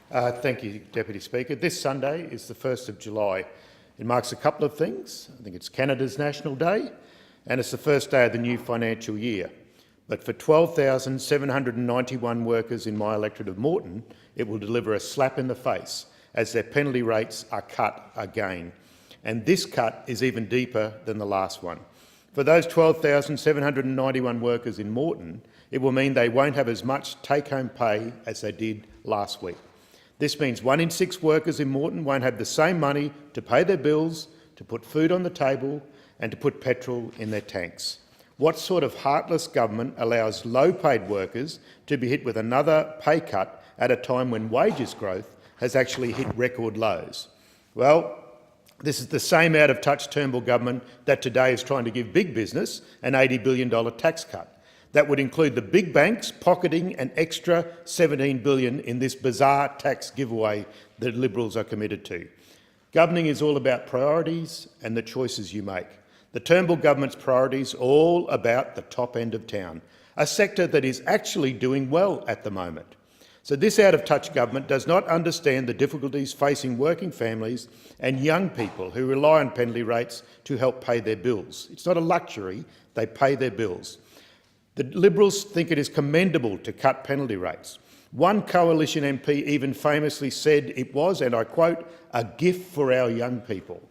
Thank you, Deputy Speaker. This Sunday is the 1st of July. It marks a couple of things. I think it's Canada's National Day and it's the first day of the new financial year. But for 12,791 workers in my electorate of Moreton, it will deliver a slap in the face as their penalty rates are cut again. And this cut is even deeper than the last one. For those 12,791 workers in Moreton, it will mean they won't have as much take-home pay as they did last week. This means 1 in 6 workers in Moreton won't have the same money to pay their bills, to put food on the table and to put petrol in their tanks. What sort of heartless government allows low-paid workers to be hit with another pay cut at a time when wages growth has actually hit record lows? Well, this is the same out-of-touch Turnbull government that today is trying to give big business an $80 billion tax cut. That would include the big banks pocketing an extra $17 billion in this bizarre tax giveaway that Liberals are committed to. Governing is all about priorities and the choices you make. The Turnbull government's priorities are all about the top end of town, a sector that is actually doing well at the moment. So this out-of-touch government does not understand the difficulties facing working families and young people who rely on penalty rates to help pay their bills. It's not a luxury, they pay their bills. The Liberals think it is commendable to cut penalty rates. One Coalition MP even famously said it was, and I quote, "a gift for our young people."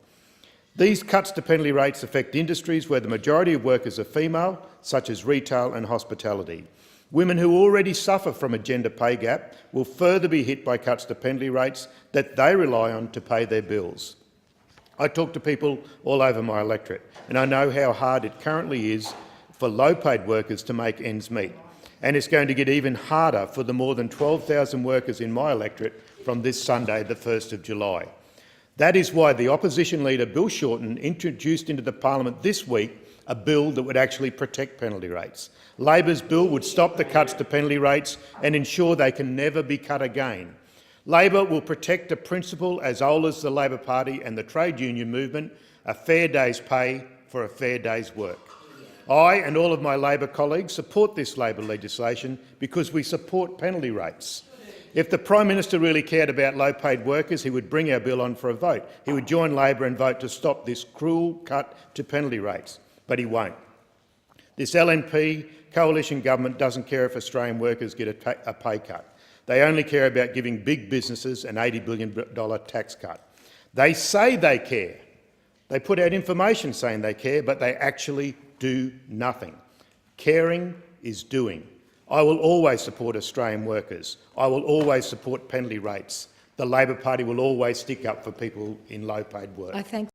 These cuts to penalty rates affect industries where the majority of workers are female, such as retail and hospitality. Women who already suffer from a gender pay gap will further be hit by cuts to penalty rates that they rely on to pay their bills. I talk to people all over my electorate, and I know how hard it currently is for low-paid workers to make ends meet. And it's going to get even harder for the more than 12,000 workers in my electorate from this Sunday, the 1st of July. That is why the opposition leader, Bill Shorten, introduced into the parliament this week a bill that would actually protect penalty rates. Labor's bill would stop the cuts to penalty rates and ensure they can never be cut again. Labor will protect a principle as old as the Labor Party and the trade union movement, a fair day's pay for a fair day's work. I and all of my Labor colleagues support this Labor legislation because we support penalty rates. If the Prime Minister really cared about low-paid workers, he would bring our bill on for a vote. He would join Labor and vote to stop this cruel cut to penalty rates, but he won't. This LNP coalition government doesn't care if Australian workers get a pay cut. They only care about giving big businesses an $80 billion tax cut. They say they care. They put out information saying they care, but they actually do nothing. Caring is doing. I will always support Australian workers. I will always support penalty rates. The Labor Party will always stick up for people in low-paid work.